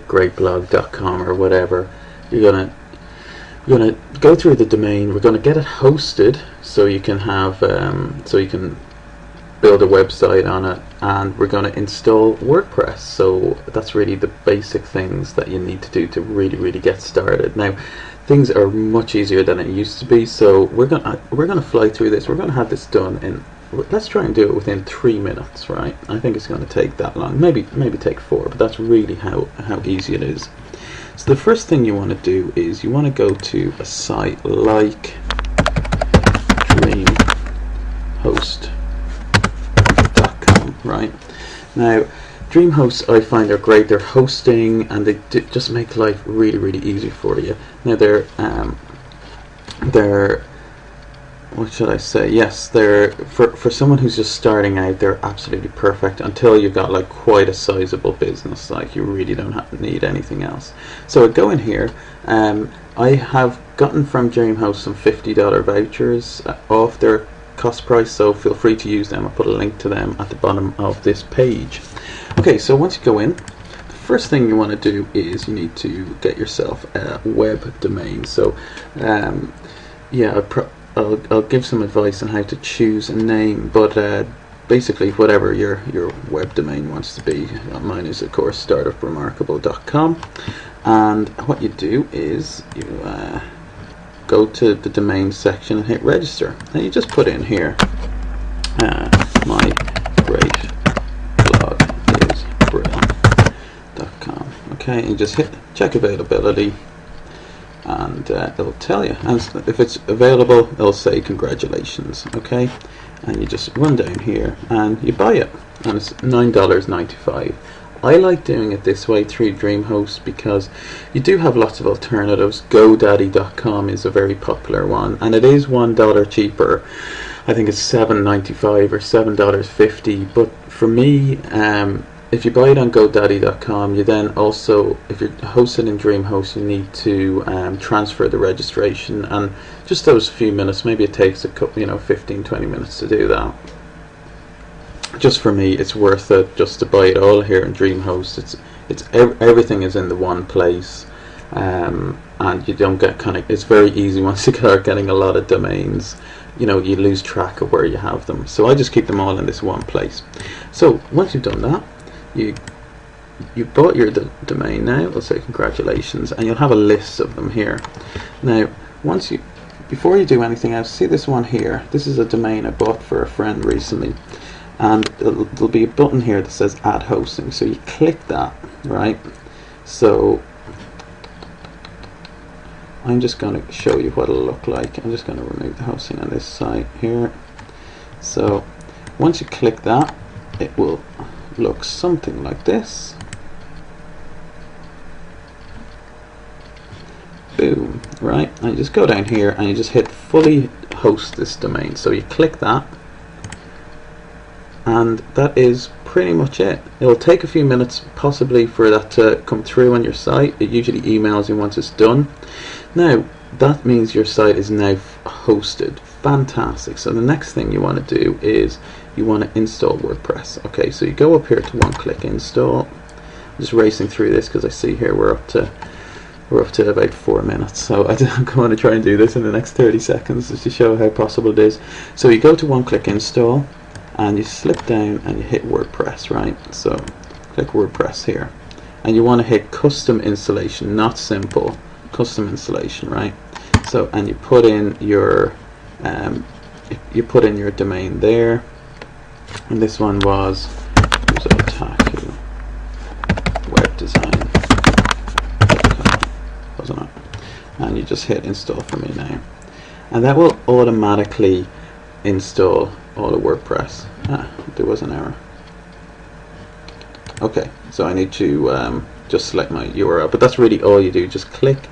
greatblog.com or whatever, we're gonna go through the domain. We're gonna get it hosted so you can have so you can build a website on it, and we're going to install WordPress. So that's really the basic things that you need to do to really get started. Now, things are much easier than it used to be, so we're gonna fly through this. We're gonna have this done in, let's try and do it within 3 minutes, right? I think it's going to take that long, maybe take 4, but that's really how easy it is. So the first thing you want to do is you want to go to a site like Dreamhost.com. Right now, Dreamhost, I find they're great. They're hosting, and they just make life really easy for you. Now they're what should I say? Yes, they're for someone who's just starting out, they're absolutely perfect until you've got like quite a sizable business. Like, you really don't need anything else. So I go in here. I have gotten from Dreamhost some $50 vouchers off their cost price, so feel free to use them. I'll put a link to them at the bottom of this page. Okay, so once you go in, the first thing you want to do is you need to get yourself a web domain. So yeah, I'll give some advice on how to choose a name, but basically whatever your web domain wants to be. Mine is of course startupremarkable.com, and what you do is you go to the domain section and hit register, and you just put in here my great blog is brill.com. Okay, and you just hit check availability, and it'll tell you, and if it's available it'll say congratulations. Okay, and you just run down here and you buy it, and it's $9.95. I like doing it this way through Dreamhost because you do have lots of alternatives. GoDaddy.com is a very popular one, and it is $1 cheaper. I think it's $7.95 or $7.50. But for me, if you buy it on GoDaddy.com, you then also, if you're hosted in Dreamhost, you need to transfer the registration, and just those few minutes, maybe it takes a couple, 15-20 minutes to do that. Just for me, it's worth it just to buy it all here in Dreamhost. Everything is in the one place, and you don't get it's very easy once you start getting a lot of domains. You lose track of where you have them. So I just keep them all in this one place. So once you've done that, you bought your domain. Now let's say congratulations, and you'll have a list of them here. Now before you do anything else, see this one here. This is a domain I bought for a friend recently. And there'll be a button here that says add hosting, so you click that, right? So I'm just going to show you what it'll look like. I'm just going to remove the hosting on this site here. So once you click that, it will look something like this. Boom, right? And you just go down here and you just hit fully host this domain. So you click that, and that is pretty much it. It'll take a few minutes possibly for that to come through on your site. It usually emails you once it's done. Now that means your site is now hosted. Fantastic. So the next thing you want to do is you want to install WordPress. Okay, so you go up here to one-click install. I'm just racing through this because I see here we're up to about 4 minutes, so I'm going to try and do this in the next 30 seconds just to show how possible it is. So you go to one-click install, and you slip down and you hit WordPress, right? So click WordPress here, and you want to hit custom installation, not simple, custom installation, right? So, and you put in your domain there, and this one was Otaku Web Design, wasn't it? And you just hit install for me now, and that will automatically install all of WordPress. There was an error. Okay, so I need to just select my URL, but that's really all you do. Just click